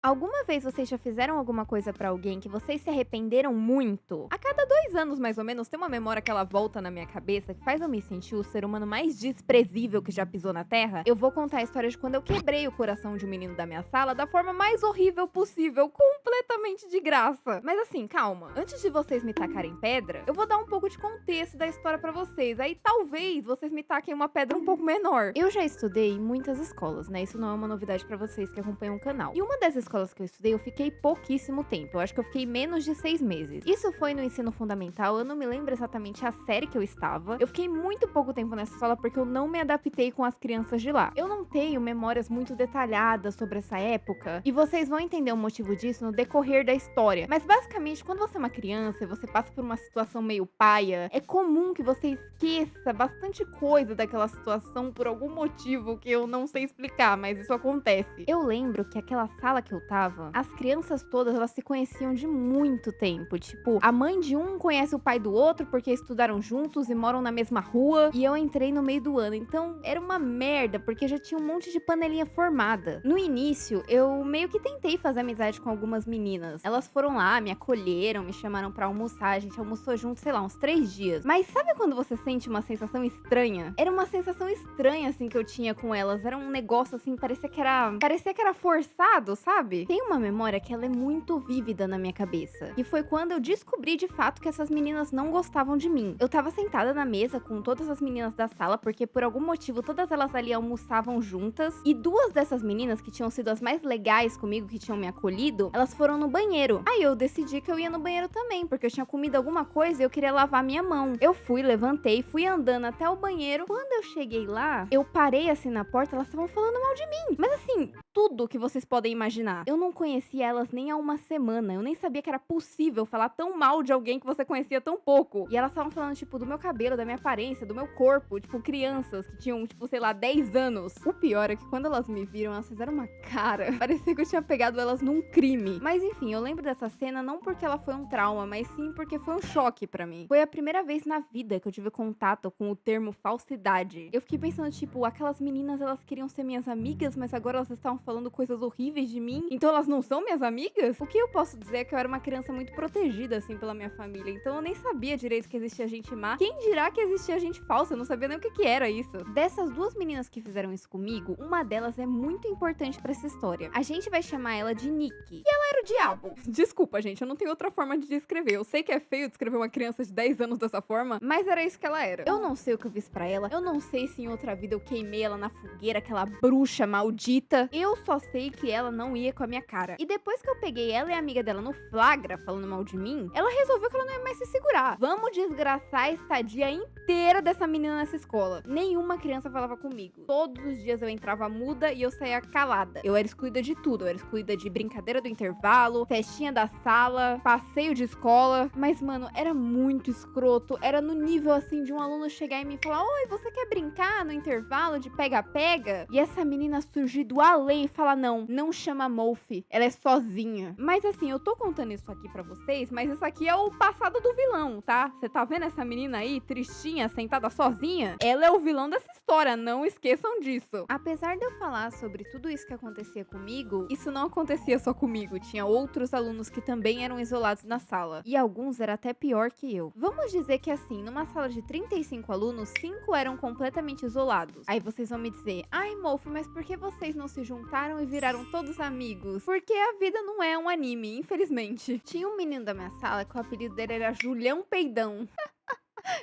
Alguma vez vocês já fizeram alguma coisa pra alguém que vocês se arrependeram muito? A cada 2 anos, mais ou menos, tem uma memória que ela volta na minha cabeça que faz eu me sentir o ser humano mais desprezível que já pisou na Terra. Eu vou contar a história de quando eu quebrei o coração de um menino da minha sala da forma mais horrível possível, completamente de graça. Mas assim, calma. Antes de vocês me tacarem pedra, eu vou dar um pouco de contexto da história pra vocês. Aí talvez vocês me taquem uma pedra um pouco menor. Eu já estudei em muitas escolas, né? Isso não é uma novidade pra vocês que acompanham o canal. E uma das escolas que eu estudei, eu fiquei pouquíssimo tempo. Eu acho que eu fiquei menos de 6 meses. Isso foi no ensino fundamental, eu não me lembro exatamente a série que eu estava. Eu fiquei muito pouco tempo nessa escola porque eu não me adaptei com as crianças de lá. Eu não tenho memórias muito detalhadas sobre essa época, e vocês vão entender o motivo disso no decorrer da história. Mas basicamente, quando você é uma criança e você passa por uma situação meio paia, é comum que você esqueça bastante coisa daquela situação por algum motivo que eu não sei explicar, mas isso acontece. Eu lembro que aquela sala que eu tava, as crianças todas, elas se conheciam de muito tempo. Tipo, a mãe de um conhece o pai do outro porque estudaram juntos e moram na mesma rua. E eu entrei no meio do ano. Então, era uma merda, porque já tinha um monte de panelinha formada. No início, eu meio que tentei fazer amizade com algumas meninas. Elas foram lá, me acolheram, me chamaram pra almoçar. A gente almoçou junto, sei lá, uns 3 dias. Mas sabe quando você sente uma sensação estranha? Era uma sensação estranha, assim, que eu tinha com elas. Era um negócio, assim, parecia que era forçado, sabe? Tem uma memória que ela é muito vívida na minha cabeça. E foi quando eu descobri de fato que essas meninas não gostavam de mim. Eu tava sentada na mesa com todas as meninas da sala, porque por algum motivo todas elas ali almoçavam juntas. E 2 dessas meninas, que tinham sido as mais legais comigo, que tinham me acolhido, elas foram no banheiro. Aí eu decidi que eu ia no banheiro também, porque eu tinha comido alguma coisa e eu queria lavar minha mão. Eu fui, levantei, fui andando até o banheiro. Quando eu cheguei lá, eu parei assim na porta, elas estavam falando mal de mim. Mas assim, tudo que vocês podem imaginar. Eu não conhecia elas nem há uma semana. Eu nem sabia que era possível falar tão mal de alguém que você conhecia tão pouco. E elas estavam falando, tipo, do meu cabelo, da minha aparência, do meu corpo. Tipo, crianças que tinham, tipo, sei lá, 10 anos. O pior é que quando elas me viram, elas fizeram uma cara. Parecia que eu tinha pegado elas num crime. Mas enfim, eu lembro dessa cena não porque ela foi um trauma, mas sim porque foi um choque pra mim. Foi a primeira vez na vida que eu tive contato com o termo falsidade. Eu fiquei pensando, tipo, aquelas meninas, elas queriam ser minhas amigas, mas agora elas estavam falando coisas horríveis de mim, então elas não são minhas amigas? O que eu posso dizer é que eu era uma criança muito protegida, assim, pela minha família, então eu nem sabia direito que existia gente má. Quem dirá que existia gente falsa? Eu não sabia nem o que que era isso. Dessas 2 meninas que fizeram isso comigo, uma delas é muito importante pra essa história. A gente vai chamar ela de Nikki. E ela era o diabo. Desculpa, gente, eu não tenho outra forma de descrever. Eu sei que é feio descrever uma criança de 10 anos dessa forma, mas era isso que ela era. Eu não sei o que eu fiz pra ela, eu não sei se em outra vida eu queimei ela na fogueira, aquela bruxa maldita. Eu só sei que ela não ia com a minha cara. E depois que eu peguei ela e a amiga dela no flagra falando mal de mim, ela resolveu que ela não ia mais se segurar. Vamos desgraçar a estadia inteira dessa menina nessa escola. Nenhuma criança falava comigo. Todos os dias eu entrava muda e eu saía calada. Eu era excluída de tudo. Eu era excluída de brincadeira do intervalo, festinha da sala, passeio de escola. Mas, mano, era muito escroto. Era no nível, assim, de um aluno chegar em mim e falar: oi, você quer brincar no intervalo de pega-pega? E essa menina surgir do além e falar: não chama a Molf, ela é sozinha. Mas assim, eu tô contando isso aqui pra vocês, mas isso aqui é o passado do vilão, tá? Você tá vendo essa menina aí, tristinha, sentada sozinha? Ela é o vilão dessa história, não esqueçam disso. Apesar de eu falar sobre tudo isso que acontecia comigo, isso não acontecia só comigo, tinha outros alunos que também eram isolados na sala. E alguns era até pior que eu. Vamos dizer que assim, numa sala de 35 alunos, 5 eram completamente isolados. Aí vocês vão me dizer: ai, Molf, mas por que vocês não se juntaram e viraram todos amigos? Porque a vida não é um anime, infelizmente. Tinha um menino da minha sala que o apelido dele era Julião Peidão.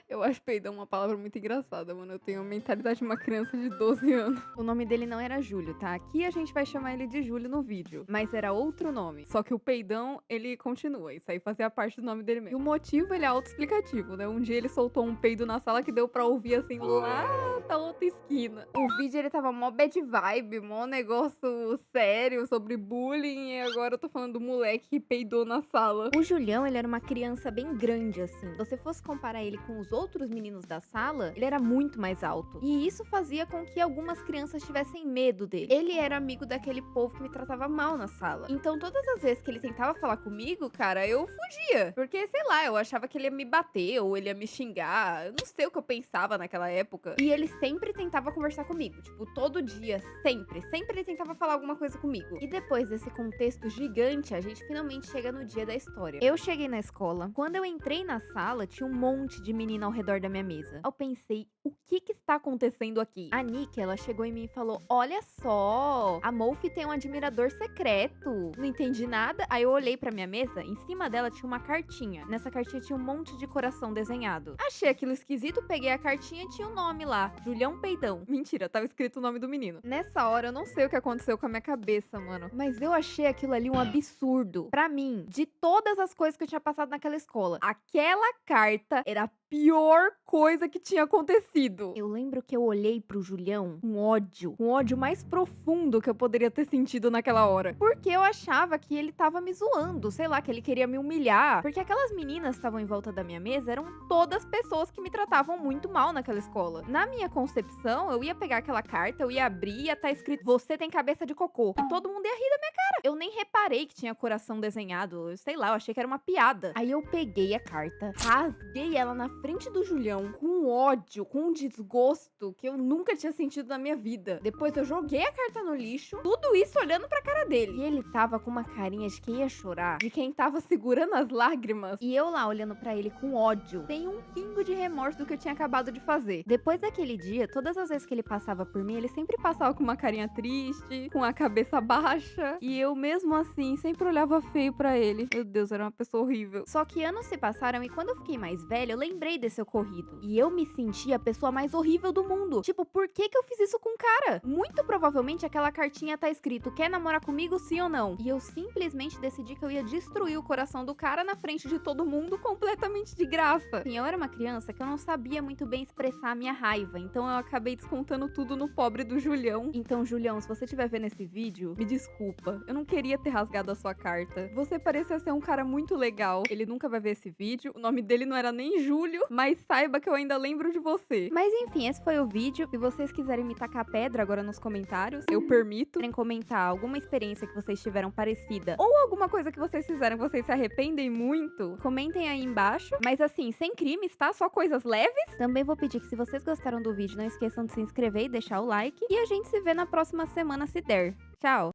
Eu acho peidão uma palavra muito engraçada, mano. Eu tenho a mentalidade de uma criança de 12 anos. O nome dele não era Júlio, tá? Aqui a gente vai chamar ele de Júlio no vídeo. Mas era outro nome. Só que o peidão, ele continua. Isso aí fazia parte do nome dele mesmo. E o motivo, ele é autoexplicativo, né? Um dia ele soltou um peido na sala que deu pra ouvir, assim, lá da outra esquina. O vídeo, ele tava mó bad vibe, mó negócio sério sobre bullying. E agora eu tô falando do moleque que peidou na sala. O Julião, ele era uma criança bem grande, assim. Se você fosse comparar ele com com os outros meninos da sala, ele era muito mais alto. E isso fazia com que algumas crianças tivessem medo dele. Ele era amigo daquele povo que me tratava mal na sala. Então, todas as vezes que ele tentava falar comigo, cara, eu fugia. Porque, sei lá, eu achava que ele ia me bater ou ele ia me xingar. Eu não sei o que eu pensava naquela época. E ele sempre tentava conversar comigo. Tipo, todo dia, sempre. Sempre ele tentava falar alguma coisa comigo. E depois desse contexto gigante, a gente finalmente chega no dia da história. Eu cheguei na escola. Quando eu entrei na sala, tinha um monte de menina ao redor da minha mesa. Eu pensei, o que está acontecendo aqui? A Nick, ela chegou em mim e falou, olha só, a Mofi tem um admirador secreto. Não entendi nada. Aí eu olhei pra minha mesa, em cima dela tinha uma cartinha. Nessa cartinha tinha um monte de coração desenhado. Achei aquilo esquisito, peguei a cartinha e tinha um nome lá, Julião Peidão. Mentira, tava escrito o nome do menino. Nessa hora, eu não sei o que aconteceu com a minha cabeça, mano. Mas eu achei aquilo ali um absurdo. Pra mim, de todas as coisas que eu tinha passado naquela escola, aquela carta era a pior coisa que tinha acontecido. Eu lembro que eu olhei pro Julião com ódio mais profundo que eu poderia ter sentido naquela hora. Porque eu achava que ele tava me zoando, sei lá, que ele queria me humilhar. Porque aquelas meninas que estavam em volta da minha mesa eram todas pessoas que me tratavam muito mal naquela escola. Na minha concepção, eu ia pegar aquela carta, eu ia abrir e ia estar escrito, você tem cabeça de cocô. E todo mundo ia rir da minha cara. Eu nem reparei que tinha coração desenhado, sei lá, eu achei que era uma piada. Aí eu peguei a carta, rasguei ela na frente do Julião, com ódio, com um desgosto que eu nunca tinha sentido na minha vida. Depois eu joguei a carta no lixo, tudo isso olhando pra cara dele. E ele tava com uma carinha de quem ia chorar, de quem tava segurando as lágrimas. E eu lá olhando pra ele com ódio, sem um pingo de remorso do que eu tinha acabado de fazer. Depois daquele dia, todas as vezes que ele passava por mim, ele sempre passava com uma carinha triste, com a cabeça baixa. E eu mesmo assim, sempre olhava feio pra ele. Meu Deus, era uma pessoa horrível. Só que anos se passaram e quando eu fiquei mais velha, eu lembrei desse ocorrido. E eu me senti a pessoa mais horrível do mundo. Tipo, por que que eu fiz isso com o cara? Muito provavelmente aquela cartinha tá escrito, quer namorar comigo, sim ou não? E eu simplesmente decidi que eu ia destruir o coração do cara na frente de todo mundo completamente de graça. Assim, eu era uma criança que eu não sabia muito bem expressar a minha raiva, então eu acabei descontando tudo no pobre do Julião. Então, Julião, se você estiver vendo esse vídeo, me desculpa. Eu não queria ter rasgado a sua carta. Você parecia ser um cara muito legal. Ele nunca vai ver esse vídeo. O nome dele não era nem Júlio, mas saiba que eu ainda lembro de você. Mas enfim, esse foi o vídeo. Se vocês quiserem me tacar pedra agora nos comentários, eu permito. Querem comentar alguma experiência que vocês tiveram parecida ou alguma coisa que vocês fizeram que vocês se arrependem muito, comentem aí embaixo. Mas assim, sem crimes, tá? Só coisas leves. Também vou pedir que se vocês gostaram do vídeo, não esqueçam de se inscrever e deixar o like. E a gente se vê na próxima semana se der. Tchau!